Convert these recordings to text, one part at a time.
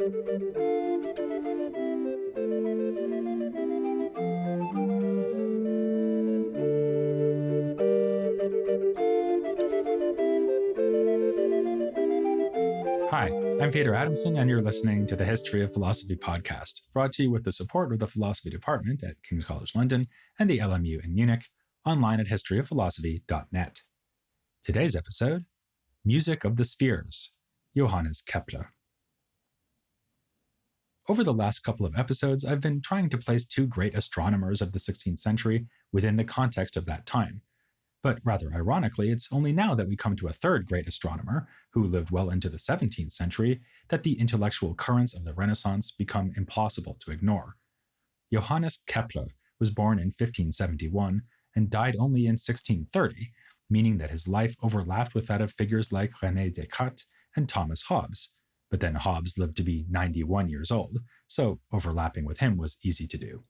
Hi, I'm Peter Adamson, and you're listening to the History of Philosophy podcast, brought to you with the support of the Philosophy Department at King's College London and the LMU in Munich, online at historyofphilosophy.net. Today's episode, Music of the Spheres, Johannes Kepler. Over the last couple of episodes, I've been trying to place two great astronomers of the 16th century within the context of that time. But rather ironically, it's only now that we come to a third great astronomer, who lived well into the 17th century, that the intellectual currents of the Renaissance become impossible to ignore. Johannes Kepler was born in 1571 and died only in 1630, meaning that his life overlapped with that of figures like René Descartes and Thomas Hobbes. But then Hobbes lived to be 91 years old, so overlapping with him was easy to do.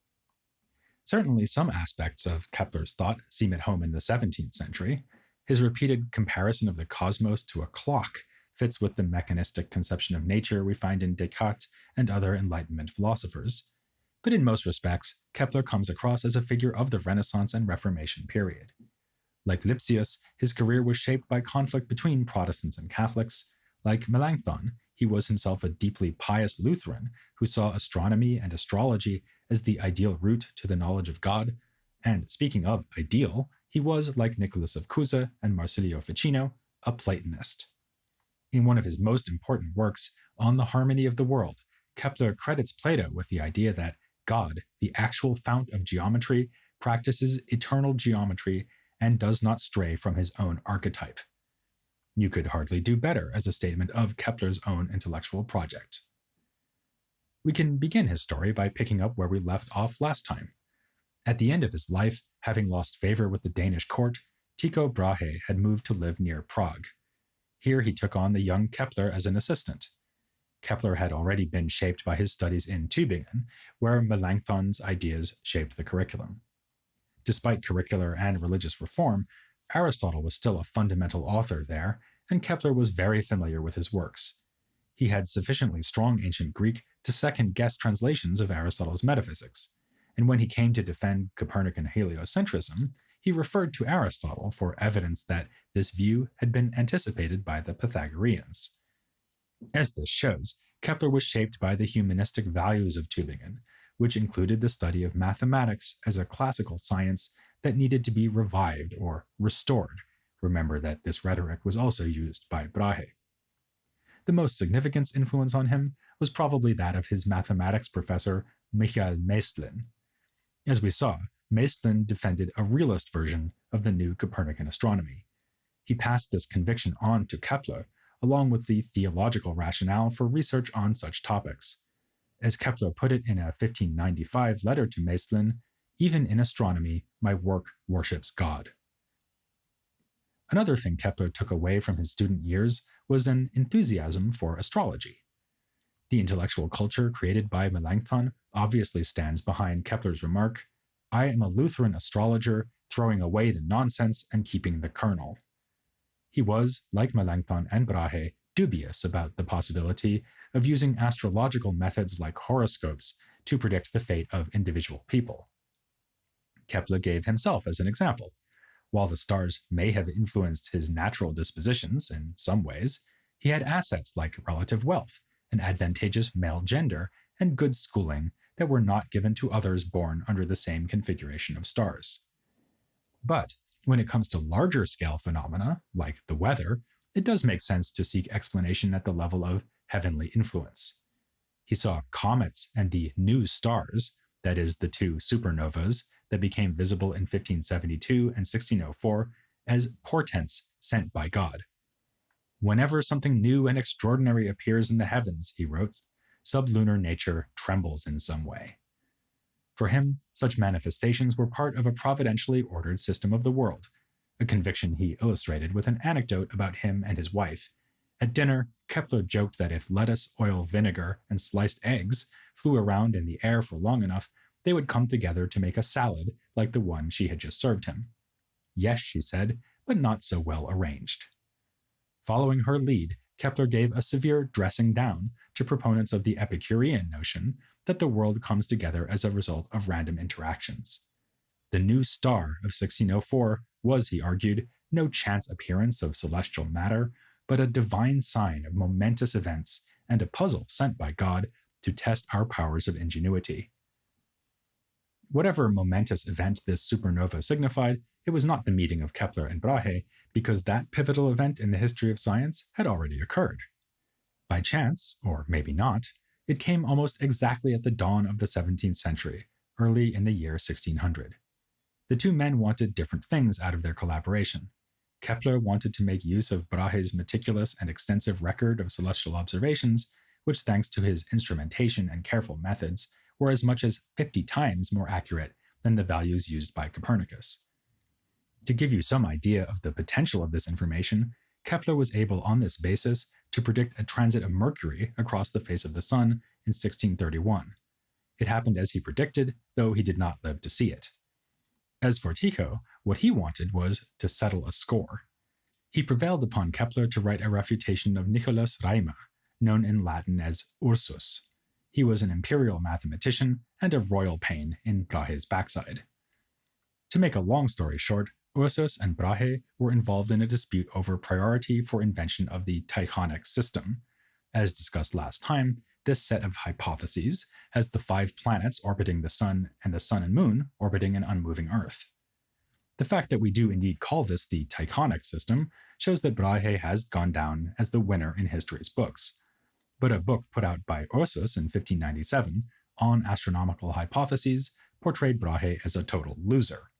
Certainly some aspects of Kepler's thought seem at home in the 17th century. His repeated comparison of the cosmos to a clock fits with the mechanistic conception of nature we find in Descartes and other Enlightenment philosophers. But in most respects, Kepler comes across as a figure of the Renaissance and Reformation period. Like Lipsius, his career was shaped by conflict between Protestants and Catholics. Like Melanchthon, he was himself a deeply pious Lutheran who saw astronomy and astrology as the ideal route to the knowledge of God. And speaking of ideal, he was, like Nicholas of Cusa and Marsilio Ficino, a Platonist. In one of his most important works, On the Harmony of the World, Kepler credits Plato with the idea that God, the actual fount of geometry, practices eternal geometry and does not stray from his own archetype. You could hardly do better as a statement of Kepler's own intellectual project. We can begin his story by picking up where we left off last time. At the end of his life, having lost favor with the Danish court, Tycho Brahe had moved to live near Prague. Here he took on the young Kepler as an assistant. Kepler had already been shaped by his studies in Tübingen, where Melanchthon's ideas shaped the curriculum. Despite curricular and religious reform, Aristotle was still a fundamental author there, and Kepler was very familiar with his works. He had sufficiently strong ancient Greek to second-guess translations of Aristotle's metaphysics, and when he came to defend Copernican heliocentrism, he referred to Aristotle for evidence that this view had been anticipated by the Pythagoreans. As this shows, Kepler was shaped by the humanistic values of Tübingen, which included the study of mathematics as a classical science that needed to be revived or restored. Remember that this rhetoric was also used by Brahe. The most significant influence on him was probably that of his mathematics professor, Michael Maestlin. As we saw, Maestlin defended a realist version of the new Copernican astronomy. He passed this conviction on to Kepler, along with the theological rationale for research on such topics. As Kepler put it in a 1595 letter to Maestlin, "Even in astronomy, my work worships God." Another thing Kepler took away from his student years was an enthusiasm for astrology. The intellectual culture created by Melanchthon obviously stands behind Kepler's remark, "I am a Lutheran astrologer, throwing away the nonsense and keeping the kernel." He was, like Melanchthon and Brahe, dubious about the possibility of using astrological methods like horoscopes to predict the fate of individual people. Kepler gave himself as an example. While the stars may have influenced his natural dispositions in some ways, he had assets like relative wealth, an advantageous male gender, and good schooling that were not given to others born under the same configuration of stars. But when it comes to larger-scale phenomena, like the weather, it does make sense to seek explanation at the level of heavenly influence. He saw comets and the new stars, that is, the two supernovas that became visible in 1572 and 1604, as portents sent by God. "Whenever something new and extraordinary appears in the heavens," he wrote, "sublunar nature trembles in some way." For him, such manifestations were part of a providentially ordered system of the world, a conviction he illustrated with an anecdote about him and his wife. At dinner, Kepler joked that if lettuce, oil, vinegar, and sliced eggs flew around in the air for long enough, they would come together to make a salad like the one she had just served him. "Yes," she said, "but not so well arranged." Following her lead, Kepler gave a severe dressing down to proponents of the Epicurean notion that the world comes together as a result of random interactions. The new star of 1604 was, he argued, no chance appearance of celestial matter, but a divine sign of momentous events and a puzzle sent by God to test our powers of ingenuity. Whatever momentous event this supernova signified, it was not the meeting of Kepler and Brahe, because that pivotal event in the history of science had already occurred. By chance, or maybe not, it came almost exactly at the dawn of the 17th century, early in the year 1600. The two men wanted different things out of their collaboration. Kepler wanted to make use of Brahe's meticulous and extensive record of celestial observations, which, thanks to his instrumentation and careful methods, were as much as 50 times more accurate than the values used by Copernicus. To give you some idea of the potential of this information, Kepler was able on this basis to predict a transit of Mercury across the face of the Sun in 1631. It happened as he predicted, though he did not live to see it. As for Tycho, what he wanted was to settle a score. He prevailed upon Kepler to write a refutation of Nicolaus Reimer, known in Latin as Ursus. He was an imperial mathematician and a royal pain in Brahe's backside. To make a long story short, Ursus and Brahe were involved in a dispute over priority for invention of the Tychonic system. As discussed last time, this set of hypotheses has the 5 planets orbiting the Sun and the Sun and Moon orbiting an unmoving Earth. The fact that we do indeed call this the Tychonic system shows that Brahe has gone down as the winner in history's books. But a book put out by Ursus in 1597 on astronomical hypotheses portrayed Brahe as a total loser.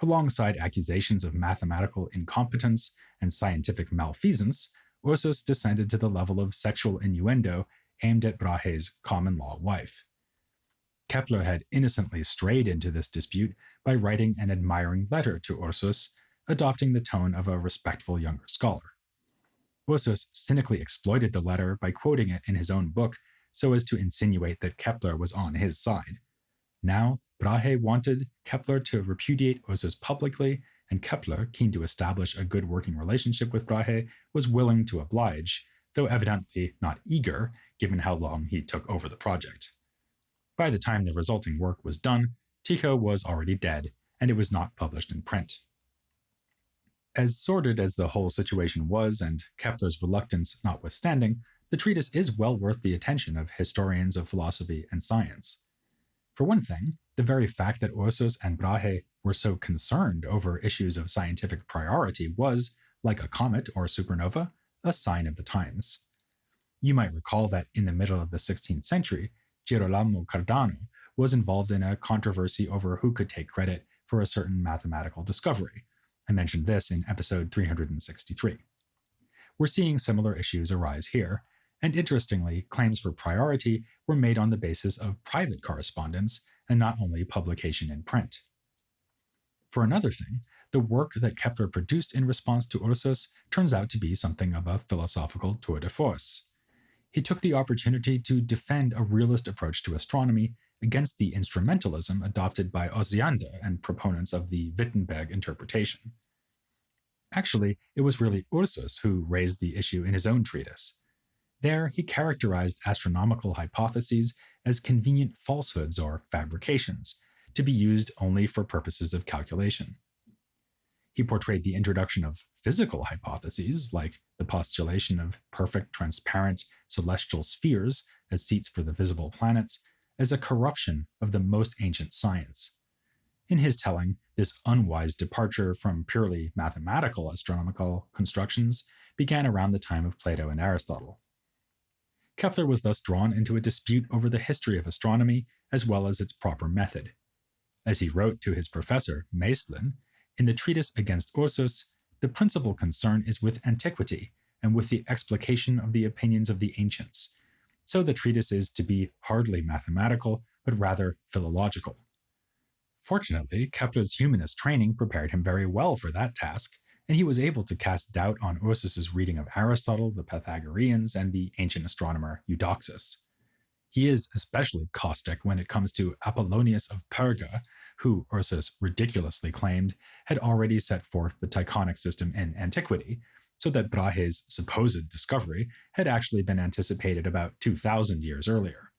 Alongside accusations of mathematical incompetence and scientific malfeasance, Ursus descended to the level of sexual innuendo aimed at Brahe's common-law wife. Kepler had innocently strayed into this dispute by writing an admiring letter to Ursus, adopting the tone of a respectful younger scholar. Ursus cynically exploited the letter by quoting it in his own book so as to insinuate that Kepler was on his side. Now, Brahe wanted Kepler to repudiate Ursus publicly, and Kepler, keen to establish a good working relationship with Brahe, was willing to oblige, though evidently not eager, given how long he took over the project. By the time the resulting work was done, Tycho was already dead, and it was not published in print. As sordid as the whole situation was, and Kepler's reluctance notwithstanding, the treatise is well worth the attention of historians of philosophy and science. For one thing, the very fact that Ursus and Brahe were so concerned over issues of scientific priority was, like a comet or supernova, a sign of the times. You might recall that in the middle of the 16th century, Girolamo Cardano was involved in a controversy over who could take credit for a certain mathematical discovery. I mentioned this in episode 363. We're seeing similar issues arise here, and interestingly, claims for priority were made on the basis of private correspondence and not only publication in print. For another thing, the work that Kepler produced in response to Ursus turns out to be something of a philosophical tour de force. He took the opportunity to defend a realist approach to astronomy against the instrumentalism adopted by Osiander and proponents of the Wittenberg interpretation. Actually, it was really Ursus who raised the issue in his own treatise. There, he characterized astronomical hypotheses as convenient falsehoods or fabrications, to be used only for purposes of calculation. He portrayed the introduction of physical hypotheses, like the postulation of perfect transparent celestial spheres as seats for the visible planets, as a corruption of the most ancient science. In his telling, this unwise departure from purely mathematical astronomical constructions began around the time of Plato and Aristotle. Kepler was thus drawn into a dispute over the history of astronomy as well as its proper method. As he wrote to his professor, Maestlin, in the treatise against Ursus, the principal concern is with antiquity and with the explication of the opinions of the ancients. So the treatise is to be hardly mathematical, but rather philological. Fortunately, Kepler's humanist training prepared him very well for that task, and he was able to cast doubt on Ursus's reading of Aristotle, the Pythagoreans, and the ancient astronomer Eudoxus. He is especially caustic when it comes to Apollonius of Perga, who Ursus ridiculously claimed had already set forth the Tychonic system in antiquity, so that Brahe's supposed discovery had actually been anticipated about 2,000 years earlier.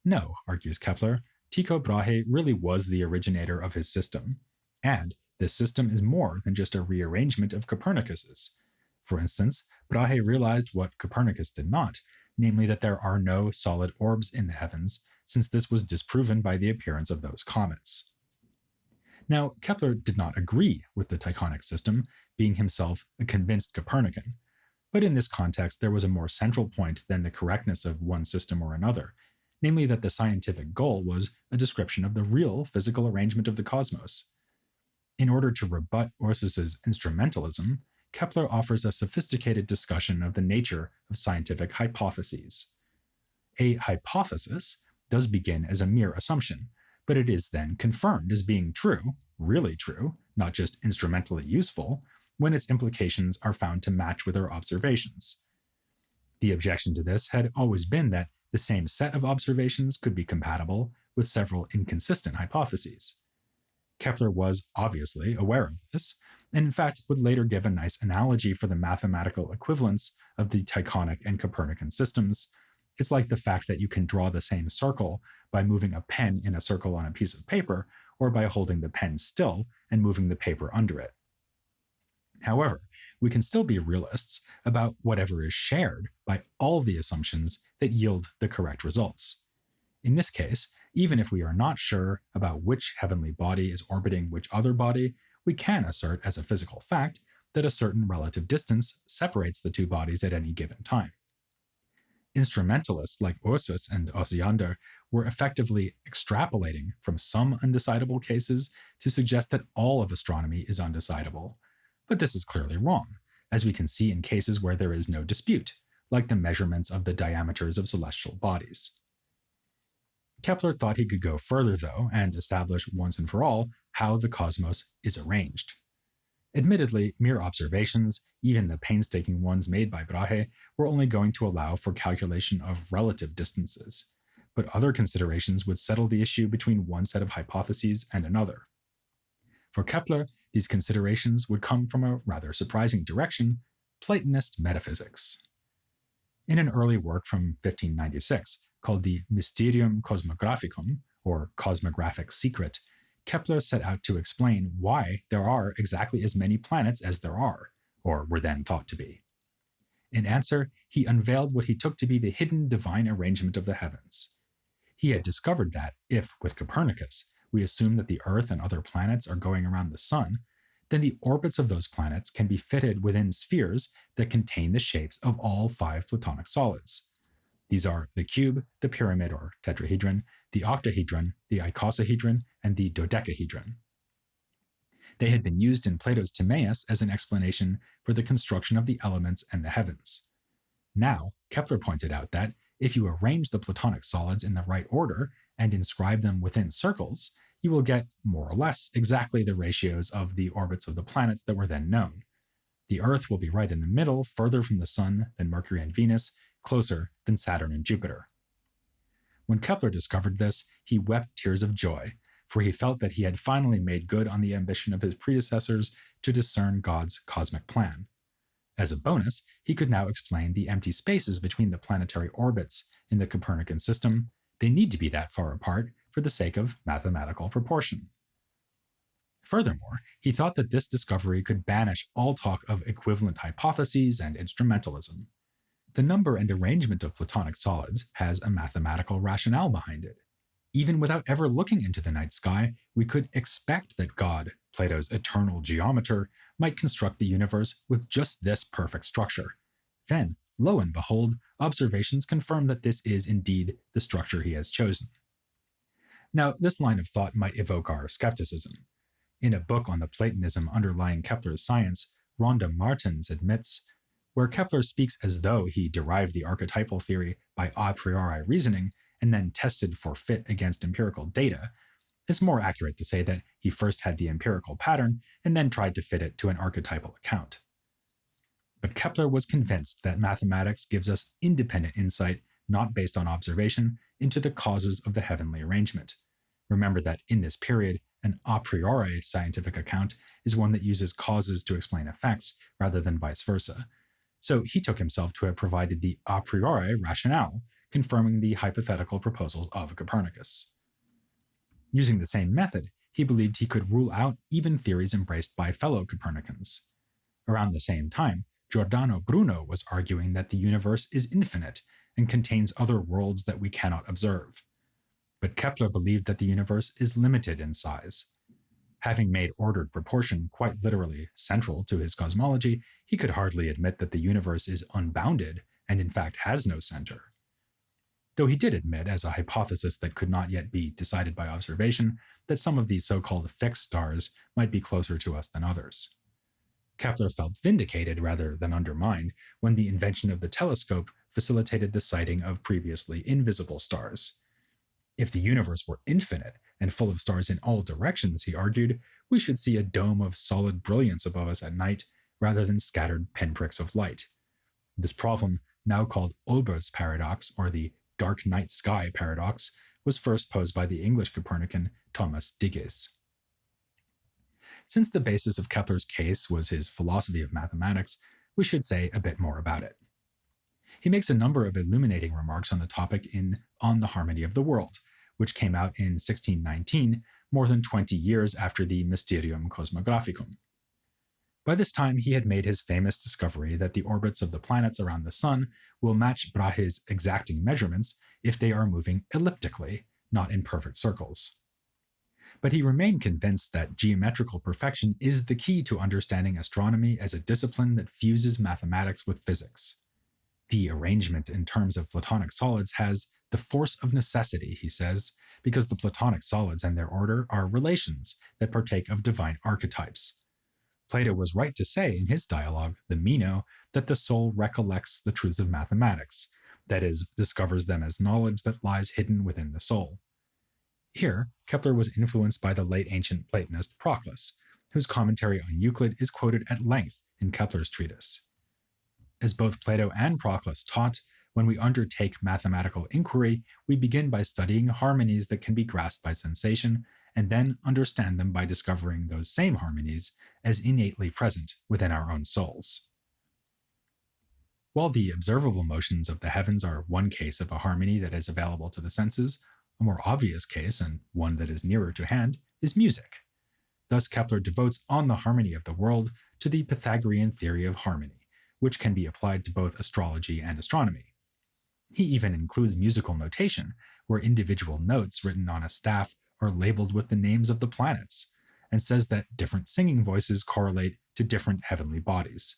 No, argues Kepler, Tycho Brahe really was the originator of his system. And this system is more than just a rearrangement of Copernicus's. For instance, Brahe realized what Copernicus did not, namely that there are no solid orbs in the heavens, since this was disproven by the appearance of those comets. Now, Kepler did not agree with the Tychonic system, being himself a convinced Copernican. But in this context, there was a more central point than the correctness of one system or another, namely that the scientific goal was a description of the real physical arrangement of the cosmos. In order to rebut Ursus's instrumentalism, Kepler offers a sophisticated discussion of the nature of scientific hypotheses. A hypothesis does begin as a mere assumption, but it is then confirmed as being true, really true, not just instrumentally useful, when its implications are found to match with our observations. The objection to this had always been that the same set of observations could be compatible with several inconsistent hypotheses. Kepler was obviously aware of this, and in fact would later give a nice analogy for the mathematical equivalence of the Tychonic and Copernican systems. It's like the fact that you can draw the same circle by moving a pen in a circle on a piece of paper, or by holding the pen still and moving the paper under it. However, we can still be realists about whatever is shared by all the assumptions that yield the correct results. In this case, even if we are not sure about which heavenly body is orbiting which other body, we can assert as a physical fact that a certain relative distance separates the two bodies at any given time. Instrumentalists like Ursus and Osiander were effectively extrapolating from some undecidable cases to suggest that all of astronomy is undecidable. But this is clearly wrong, as we can see in cases where there is no dispute, like the measurements of the diameters of celestial bodies. Kepler thought he could go further, though, and establish once and for all how the cosmos is arranged. Admittedly, mere observations, even the painstaking ones made by Brahe, were only going to allow for calculation of relative distances, but other considerations would settle the issue between one set of hypotheses and another. For Kepler, these considerations would come from a rather surprising direction: Platonist metaphysics. In an early work from 1596 called the Mysterium Cosmographicum, or Cosmographic Secret, Kepler set out to explain why there are exactly as many planets as there are, or were then thought to be. In answer, he unveiled what he took to be the hidden divine arrangement of the heavens. He had discovered that if, with Copernicus, we assume that the Earth and other planets are going around the Sun, then the orbits of those planets can be fitted within spheres that contain the shapes of all 5 Platonic solids. These are the cube, the pyramid or tetrahedron, the octahedron, the icosahedron, and the dodecahedron. They had been used in Plato's Timaeus as an explanation for the construction of the elements and the heavens. Now, Kepler pointed out that if you arrange the Platonic solids in the right order and inscribe them within circles, you will get, more or less, exactly the ratios of the orbits of the planets that were then known. The Earth will be right in the middle, further from the Sun than Mercury and Venus, closer than Saturn and Jupiter. When Kepler discovered this, he wept tears of joy, for he felt that he had finally made good on the ambition of his predecessors to discern God's cosmic plan. As a bonus, he could now explain the empty spaces between the planetary orbits in the Copernican system. They need to be that far apart for the sake of mathematical proportion. Furthermore, he thought that this discovery could banish all talk of equivalent hypotheses and instrumentalism. The number and arrangement of Platonic solids has a mathematical rationale behind it. Even without ever looking into the night sky, we could expect that God, Plato's eternal geometer, might construct the universe with just this perfect structure. Then, lo and behold, observations confirm that this is indeed the structure he has chosen. Now, this line of thought might evoke our skepticism. In a book on the Platonism underlying Kepler's science, Rhonda Martins admits, where Kepler speaks as though he derived the archetypal theory by a priori reasoning and then tested for fit against empirical data, it's more accurate to say that he first had the empirical pattern and then tried to fit it to an archetypal account. But Kepler was convinced that mathematics gives us independent insight, not based on observation, into the causes of the heavenly arrangement. Remember that in this period, an a priori scientific account is one that uses causes to explain effects rather than vice versa, So he took himself to have provided the a priori rationale, confirming the hypothetical proposals of Copernicus. Using the same method, he believed he could rule out even theories embraced by fellow Copernicans. Around the same time, Giordano Bruno was arguing that the universe is infinite and contains other worlds that we cannot observe. But Kepler believed that the universe is limited in size. Having made ordered proportion quite literally central to his cosmology, he could hardly admit that the universe is unbounded and in fact has no center. Though he did admit, as a hypothesis that could not yet be decided by observation, that some of these so-called fixed stars might be closer to us than others. Kepler felt vindicated rather than undermined when the invention of the telescope facilitated the sighting of previously invisible stars. If the universe were infinite and full of stars in all directions, he argued, we should see a dome of solid brilliance above us at night rather than scattered pinpricks of light. This problem, now called Olber's paradox or the dark night sky paradox, was first posed by the English Copernican Thomas Digges. Since the basis of Kepler's case was his philosophy of mathematics, we should say a bit more about it. He makes a number of illuminating remarks on the topic in On the Harmony of the World, which came out in 1619, more than 20 years after the Mysterium Cosmographicum. By this time, he had made his famous discovery that the orbits of the planets around the Sun will match Brahe's exacting measurements if they are moving elliptically, not in perfect circles. But he remained convinced that geometrical perfection is the key to understanding astronomy as a discipline that fuses mathematics with physics. The arrangement in terms of Platonic solids has the force of necessity, he says, because the Platonic solids and their order are relations that partake of divine archetypes. Plato was right to say in his dialogue, the Meno, that the soul recollects the truths of mathematics, that is, discovers them as knowledge that lies hidden within the soul. Here, Kepler was influenced by the late ancient Platonist Proclus, whose commentary on Euclid is quoted at length in Kepler's treatise. As both Plato and Proclus taught, when we undertake mathematical inquiry, we begin by studying harmonies that can be grasped by sensation, and then understand them by discovering those same harmonies as innately present within our own souls. While the observable motions of the heavens are one case of a harmony that is available to the senses, a more obvious case, and one that is nearer to hand, is music. Thus, Kepler devotes On the Harmony of the World to the Pythagorean theory of harmony, which can be applied to both astrology and astronomy. He even includes musical notation, where individual notes written on a staff are labeled with the names of the planets, and says that different singing voices correlate to different heavenly bodies.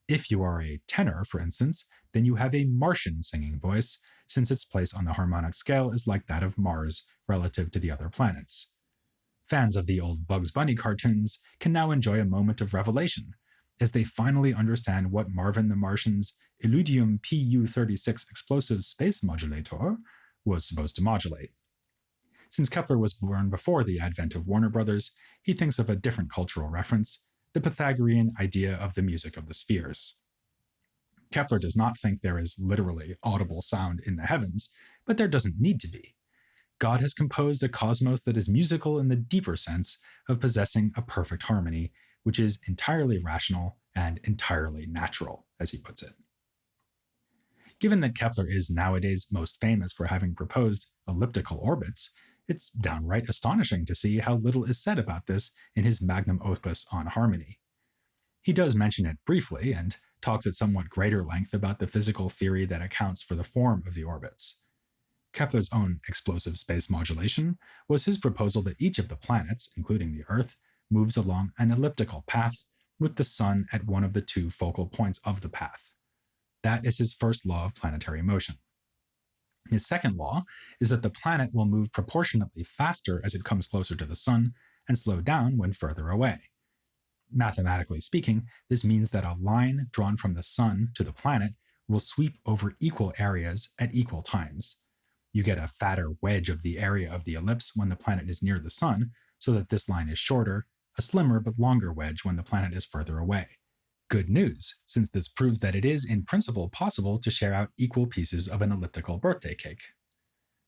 If you are a tenor, for instance, then you have a Martian singing voice, since its place on the harmonic scale is like that of Mars relative to the other planets. Fans of the old Bugs Bunny cartoons can now enjoy a moment of revelation, as they finally understand what Marvin the Martian's Illudium Pu-36 explosive space modulator was supposed to modulate. Since Kepler was born before the advent of Warner Brothers, he thinks of a different cultural reference, the Pythagorean idea of the music of the spheres. Kepler does not think there is literally audible sound in the heavens, but there doesn't need to be. God has composed a cosmos that is musical in the deeper sense of possessing a perfect harmony, which is entirely rational and entirely natural, as he puts it. Given that Kepler is nowadays most famous for having proposed elliptical orbits, it's downright astonishing to see how little is said about this in his magnum opus on harmony. He does mention it briefly and talks at somewhat greater length about the physical theory that accounts for the form of the orbits. Kepler's own explosive space modulation was his proposal that each of the planets, including the Earth, moves along an elliptical path with the Sun at one of the two focal points of the path. That is his first law of planetary motion. His second law is that the planet will move proportionately faster as it comes closer to the Sun and slow down when further away. Mathematically speaking, this means that a line drawn from the Sun to the planet will sweep over equal areas at equal times. You get a fatter wedge of the area of the ellipse when the planet is near the Sun, so that this line is shorter, a slimmer but longer wedge when the planet is further away. Good news, since this proves that it is in principle possible to share out equal pieces of an elliptical birthday cake.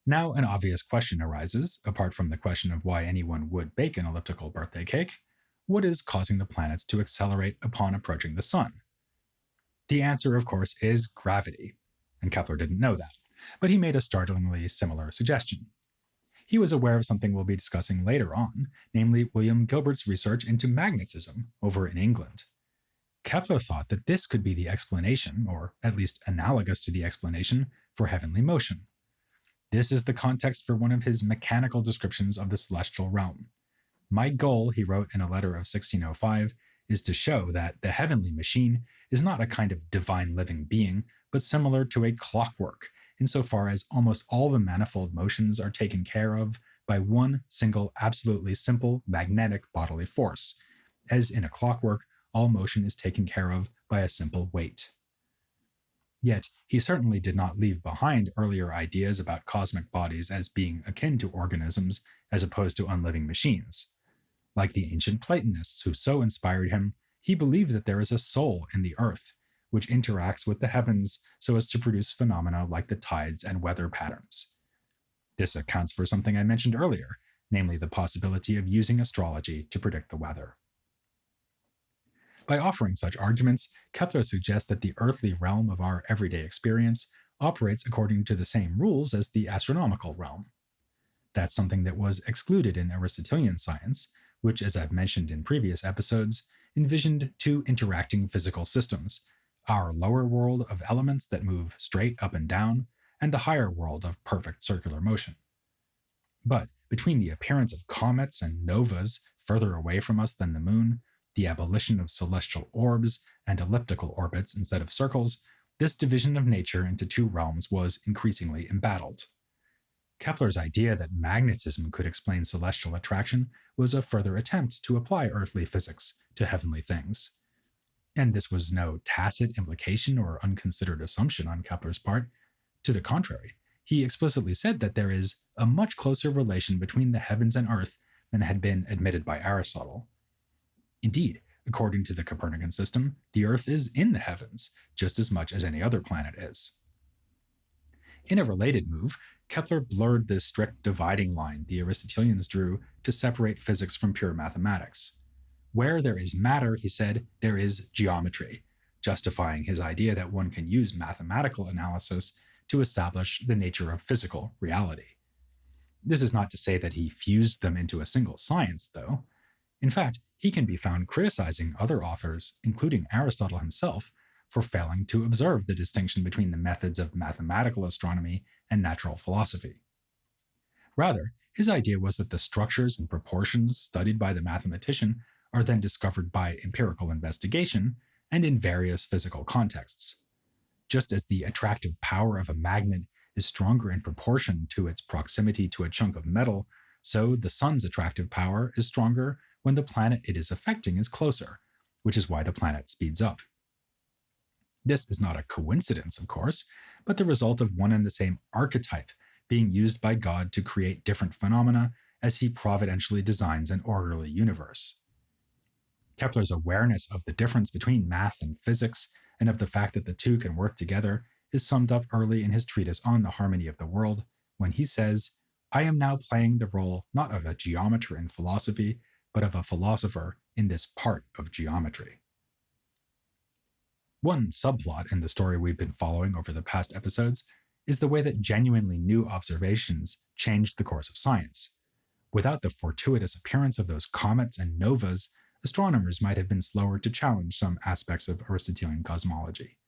Now an obvious question arises, apart from the question of why anyone would bake an elliptical birthday cake: what is causing the planets to accelerate upon approaching the Sun? The answer, of course, is gravity, and Kepler didn't know that, but he made a startlingly similar suggestion. He was aware of something we'll be discussing later on, namely William Gilbert's research into magnetism over in England. Kepler thought that this could be the explanation, or at least analogous to the explanation, for heavenly motion. This is the context for one of his mechanical descriptions of the celestial realm. My goal, he wrote in a letter of 1605, is to show that the heavenly machine is not a kind of divine living being, but similar to a clockwork, insofar as almost all the manifold motions are taken care of by one single absolutely simple magnetic bodily force, as in a clockwork, all motion is taken care of by a simple weight. Yet, he certainly did not leave behind earlier ideas about cosmic bodies as being akin to organisms as opposed to unliving machines. Like the ancient Platonists who so inspired him, he believed that there is a soul in the earth, which interacts with the heavens so as to produce phenomena like the tides and weather patterns. This accounts for something I mentioned earlier, namely the possibility of using astrology to predict the weather. By offering such arguments, Kepler suggests that the earthly realm of our everyday experience operates according to the same rules as the astronomical realm. That's something that was excluded in Aristotelian science, which, as I've mentioned in previous episodes, envisioned two interacting physical systems: our lower world of elements that move straight up and down, and the higher world of perfect circular motion. But between the appearance of comets and novas further away from us than the moon, the abolition of celestial orbs and elliptical orbits instead of circles, this division of nature into two realms was increasingly embattled. Kepler's idea that magnetism could explain celestial attraction was a further attempt to apply earthly physics to heavenly things. And this was no tacit implication or unconsidered assumption on Kepler's part. To the contrary, he explicitly said that there is a much closer relation between the heavens and earth than had been admitted by Aristotle. Indeed, according to the Copernican system, the earth is in the heavens just as much as any other planet is. In a related move, Kepler blurred the strict dividing line the Aristotelians drew to separate physics from pure mathematics. Where there is matter, he said, there is geometry, justifying his idea that one can use mathematical analysis to establish the nature of physical reality. This is not to say that he fused them into a single science, though. In fact, he can be found criticizing other authors, including Aristotle himself, for failing to observe the distinction between the methods of mathematical astronomy and natural philosophy. Rather, his idea was that the structures and proportions studied by the mathematician are then discovered by empirical investigation and in various physical contexts. Just as the attractive power of a magnet is stronger in proportion to its proximity to a chunk of metal, so the sun's attractive power is stronger when the planet it is affecting is closer, which is why the planet speeds up. This is not a coincidence, of course, but the result of one and the same archetype being used by God to create different phenomena as he providentially designs an orderly universe. Kepler's awareness of the difference between math and physics, and of the fact that the two can work together, is summed up early in his treatise on the harmony of the world, when he says, "I am now playing the role not of a geometer in philosophy, but of a philosopher in this part of geometry." One subplot in the story we've been following over the past episodes is the way that genuinely new observations changed the course of science. Without the fortuitous appearance of those comets and novas, astronomers might have been slower to challenge some aspects of Aristotelian cosmology.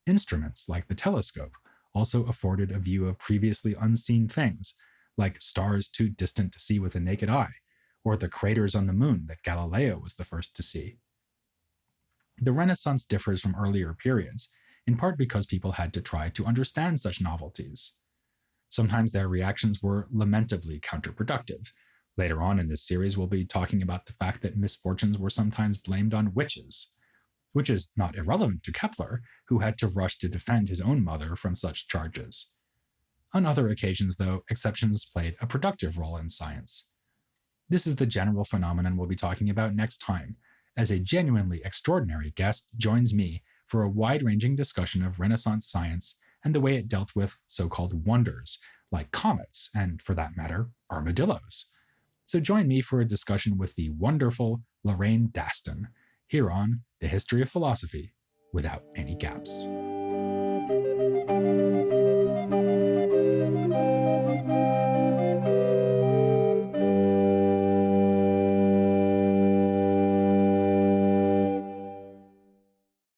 Instruments like the telescope also afforded a view of previously unseen things, like stars too distant to see with the naked eye, or the craters on the moon that Galileo was the first to see. The Renaissance differs from earlier periods, in part because people had to try to understand such novelties. Sometimes their reactions were lamentably counterproductive. Later on in this series, we'll be talking about the fact that misfortunes were sometimes blamed on witches, which is not irrelevant to Kepler, who had to rush to defend his own mother from such charges. On other occasions, though, exceptions played a productive role in science. This is the general phenomenon we'll be talking about next time, as a genuinely extraordinary guest joins me for a wide-ranging discussion of Renaissance science and the way it dealt with so-called wonders, like comets, and, for that matter, armadillos. So join me for a discussion with the wonderful Lorraine Daston, here on The History of Philosophy without any gaps.